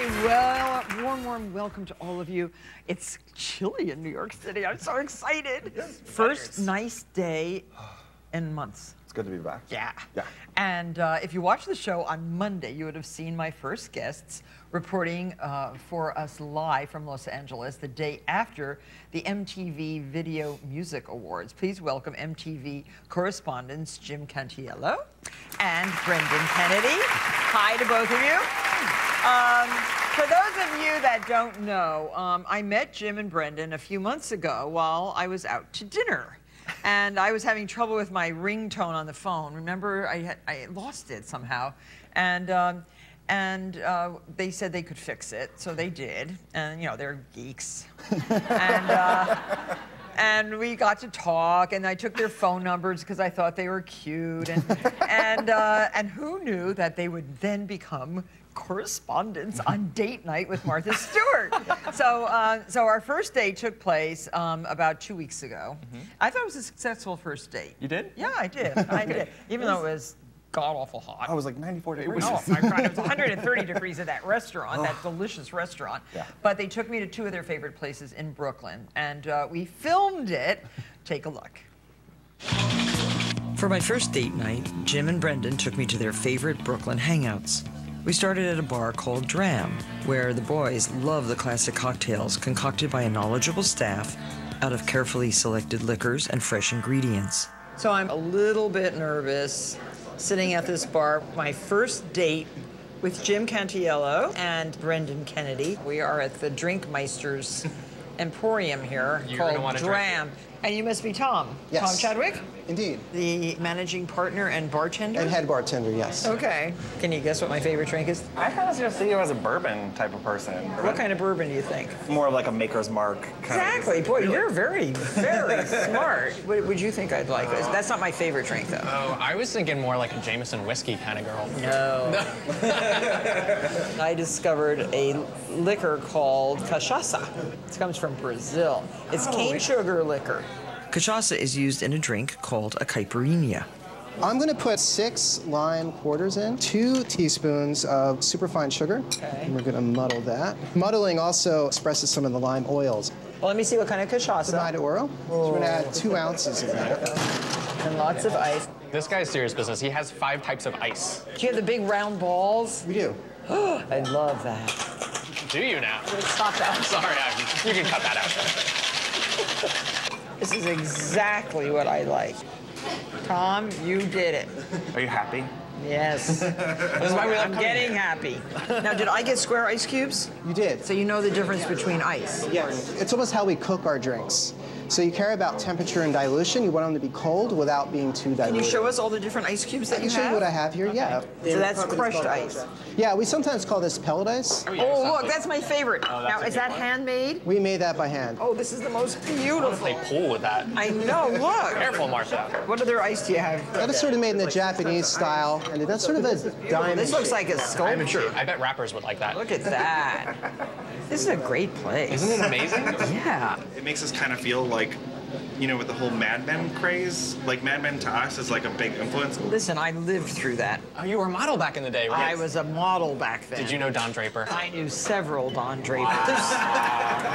Well, warm welcome to all of you. It's chilly in New York City. I'm so excited. Yes, First nice day in months. It's good to be back. Yeah. Yeah. And if you watched the show on Monday, you would have seen my first guests reporting for us live from Los Angeles the day after the MTV Video Music Awards. Please welcome MTV correspondents Jim Cantiello and Brendan Kennedy. Hi to both of you. For those of you that don't know, I met Jim and Brendan a few months ago while I was out to dinner. And I was having trouble with my ringtone on the phone. Remember, I lost it somehow. And they said they could fix it, so they did. And, you know, they're geeks. And we got to talk, and I took their phone numbers because I thought they were cute. And who knew that they would then become correspondents on date night with Martha Stewart. So our first date took place about 2 weeks ago. I thought it was a successful first date. You did? Yeah, I did. I did. Even though it was god-awful hot. I was like 94 degrees. Oh, my God, it was 130 degrees at that restaurant, that delicious restaurant. Yeah. But they took me to two of their favorite places in Brooklyn, and we filmed it. Take a look. For my first date night, Jim and Brendan took me to their favorite Brooklyn hangouts. We started at a bar called Dram, where the boys love the classic cocktails concocted by a knowledgeable staff out of carefully selected liquors and fresh ingredients. So I'm a little bit nervous sitting at this bar, my first date with Jim Cantiello and Brendan Kennedy. We are at the Drinkmeister's Emporium here called Dram. And you must be Tom. Yes. Tom Chadwick? Indeed. The managing partner and bartender? And head bartender, yes. Okay. Can you guess what my favorite drink is? I kind of just see you as a bourbon type of person. What kind of bourbon do you think? More of like a Maker's Mark kind Exactly. Boy, you're very, very smart. What would you think I'd like? That's not my favorite drink, though. Oh, I was thinking more like a Jameson whiskey kind of girl. No. I discovered a liquor called cachaça. It comes from Brazil. It's cane sugar liquor. Cachaça is used in a drink called a caipirinha. I'm going to put 6 lime quarters in, 2 teaspoons of superfine sugar. Okay. And we're going to muddle that. Muddling also expresses some of the lime oils. Well, let me see what kind of cachaça. Tomato oro. So we're going to add 2 ounces of that. And lots of ice. This guy's serious business. He has 5 types of ice. Do you have the big round balls? We do. I love that. Do you now? Stop that. I'm sorry, you can cut that out. This is exactly what I like. Tom, you did it. Are you happy? Yes. This is why we love I'm coming getting here. happy. Now, did I get square ice cubes? You did. So you know the difference between ice? Yes. It's almost how we cook our drinks. So you care about temperature and dilution. You want them to be cold without being too diluted. Can you show us all the different ice cubes that I you can show have? you what I have here, yeah. So that's crushed ice. Yeah, we sometimes call this pellet ice. Oh, look, that's my favorite. Now, is that handmade? We made that by hand. Oh, this is the most beautiful. Play pool with that. I know, look. Careful, Martha. What other ice do you have? That is sort of made in the Japanese style, and that's sort of a diamond. This looks like a I sculpture. bet rappers would like that. Look at that. This is a great place. Isn't it amazing? Yeah. It makes us kind of feel like, you know, with the whole Mad Men craze, like Mad Men to us is like a big influence. Listen, I lived through that. Oh, you were a model back in the day, right? I was a model back then. Did you know Don Draper? I knew several Don Drapers.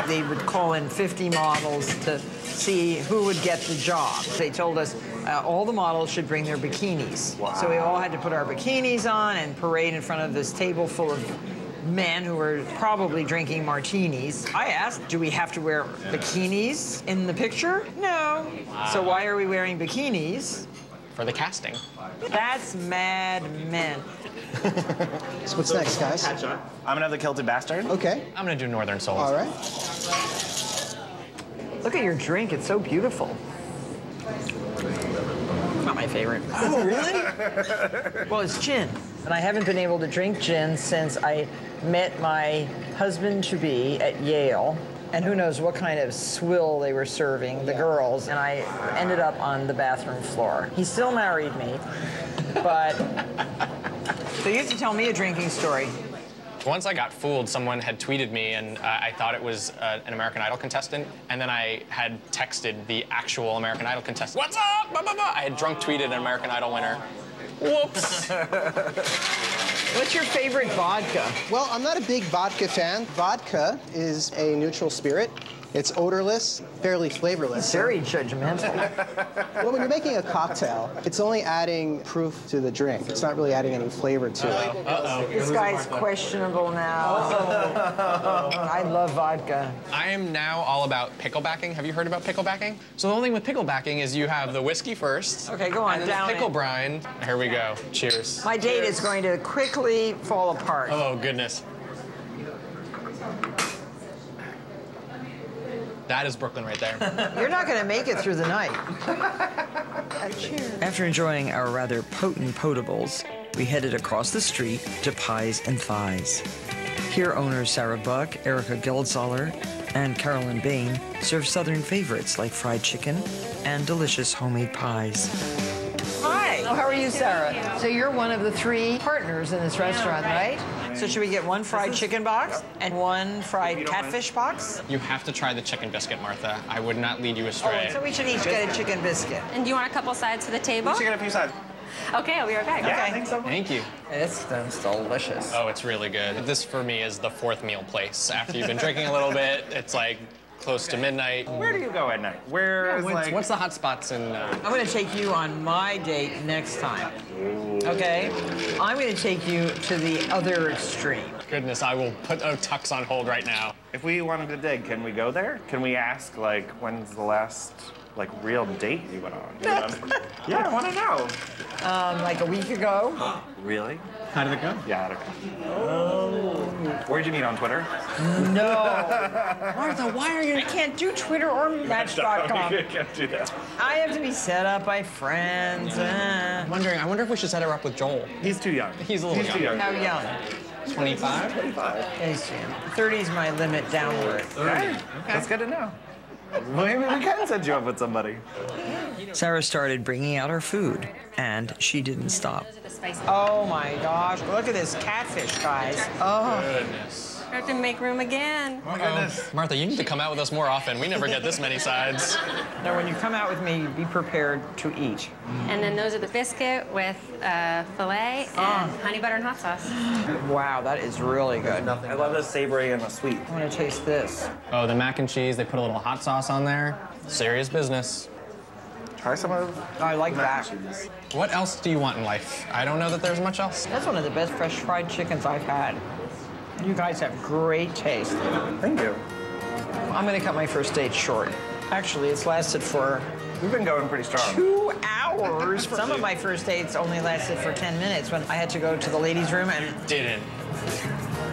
They would call in 50 models to see who would get the job. They told us all the models should bring their bikinis. Wow. So we all had to put our bikinis on and parade in front of this table full of men who were probably drinking martinis. I asked, do we have to wear bikinis in the picture? No. So why are we wearing bikinis? For the casting. That's Mad Men. So what's next, guys? I'm gonna have the Kilted Bastard. Okay. I'm gonna do Northern Souls. All right. Look at your drink, it's so beautiful. Not my favorite. Oh, really? Well, it's gin. And I haven't been able to drink gin since I met my husband-to-be at Yale. And who knows what kind of swill they were serving, the girls. And I ended up on the bathroom floor. He still married me, but... So you have to tell me a drinking story. Once I got fooled, someone had tweeted me, and I thought it was an American Idol contestant, and then I had texted the actual American Idol contestant, "What's up? Blah, blah, blah." I had drunk tweeted an American Idol winner. Whoops. What's your favorite vodka? Well, I'm not a big vodka fan. Vodka is a neutral spirit. It's odorless, fairly flavorless. Very judgmental. Well, when you're making a cocktail, it's only adding proof to the drink. It's not really adding any flavor to it. This guy's questionable now. I love vodka. I am now all about picklebacking. Have you heard about picklebacking? So the whole thing with picklebacking is you have the whiskey first. Okay, go on, and then down the pickle it. brine. Here we go. Cheers. My date is going to quickly fall apart. Oh, goodness. That is Brooklyn right there. You're not going to make it through the night. After enjoying our rather potent potables, we headed across the street to Pies and Thighs. Here owners Sarah Buck, Erica Geldzaler, and Carolyn Bain serve Southern favorites like fried chicken and delicious homemade pies. Hi. Oh, how are you, Sarah? So you're one of the 3 partners in this restaurant, right? So should we get 1 fried chicken box and 1 fried catfish box? You have to try the chicken biscuit, Martha. I would not lead you astray. Oh, so we should each get a chicken biscuit. And do you want a couple sides for the table? We should get a few sides. Okay, I'll be right back. Yeah, I think so. Thank you. It sounds delicious. Oh, it's really good. This, for me, is the 4th meal place. After you've been drinking a little bit, it's like close to midnight. Where do you go at night? Where is What's the hot spots in... I'm going to take you on my date next time. Okay? I'm going to take you to the other extreme. Goodness, I will put Tux on hold right now. If we wanted to dig, can we go there? Can we ask, like, when's the last, like, real date you went on? Yeah, I want to know. Like a week ago. Really? How did it go? Yeah, how'd it go? Where'd you meet, on Twitter? No. Martha, why are you? I can't do Twitter or Match.com. You can't do that. I have to be set up by friends. I wonder if we should set her up with Joel. He's too young. He's a little too young. How young? 25? 25. He's too young. 30 is my limit downward. 30. Okay. That's good to know. Maybe we can set you up with somebody. Sarah started bringing out her food, and she didn't stop. Those are the spicy. Oh my gosh, look at this catfish, guys. Oh. Goodness. I have to make room again. Oh my goodness. Martha, you need to come out with us more often. We never get this many sides. Now, when you come out with me, be prepared to eat. And then those are the biscuit with filet and honey butter and hot sauce. Wow, that is really good. I love the savory and the sweet. I want to taste this. Oh, the mac and cheese, they put a little hot sauce on there. Serious business. Try some of I like that. What else do you want in life? I don't know that there's much else. That's one of the best fresh fried chickens I've had. You guys have great taste. Thank you. I'm going to cut my first date short. Actually, it's lasted for We've been going pretty strong. 2 hours. Some of my first dates only lasted for 10 minutes when I had to go to the ladies' room and Didn't.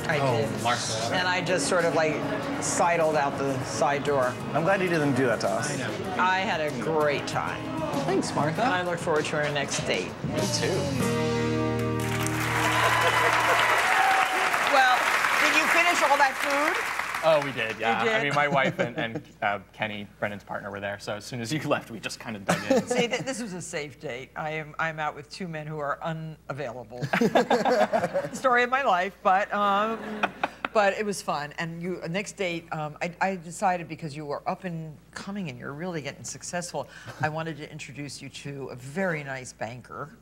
I did. Martha. And I just sort of like sidled out the side door. I'm glad you didn't do that to us. I had a great time. Thanks, Martha. And I look forward to our next date. Me too. Well, did you finish all that food? Oh, we did, yeah. You did? I mean, my wife and Kenny, Brendan's partner, were there, so as soon as you left, we just kind of dug in. See, this was a safe date. I'm out with 2 men who are unavailable. Story of my life, but it was fun. And next date, I decided because you were up and coming and you're really getting successful, I wanted to introduce you to a very nice banker.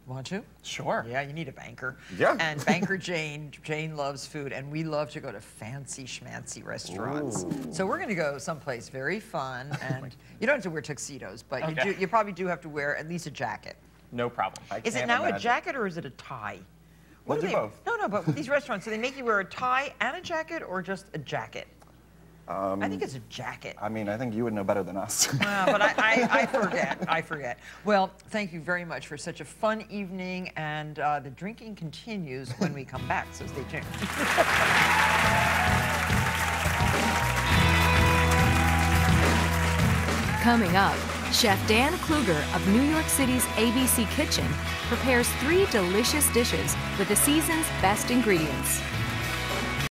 Want to? Sure. Yeah, you need a banker. Yeah. And banker Jane loves food, and we love to go to fancy schmancy restaurants. Ooh. So we're going to go someplace very fun, and you don't have to wear tuxedos, but Okay. you probably do have to wear at least a jacket. No problem. Is it can't now a imagine. jacket or is it a tie? We'll do do they? both. No, but with these restaurants, do they make you wear a tie and a jacket, or just a jacket? I think it's a jacket. I mean, I think you would know better than us. But I forget. Well, thank you very much for such a fun evening, and the drinking continues when we come back, so stay tuned. Coming up, Chef Dan Kluger of New York City's ABC Kitchen prepares 3 delicious dishes with the season's best ingredients.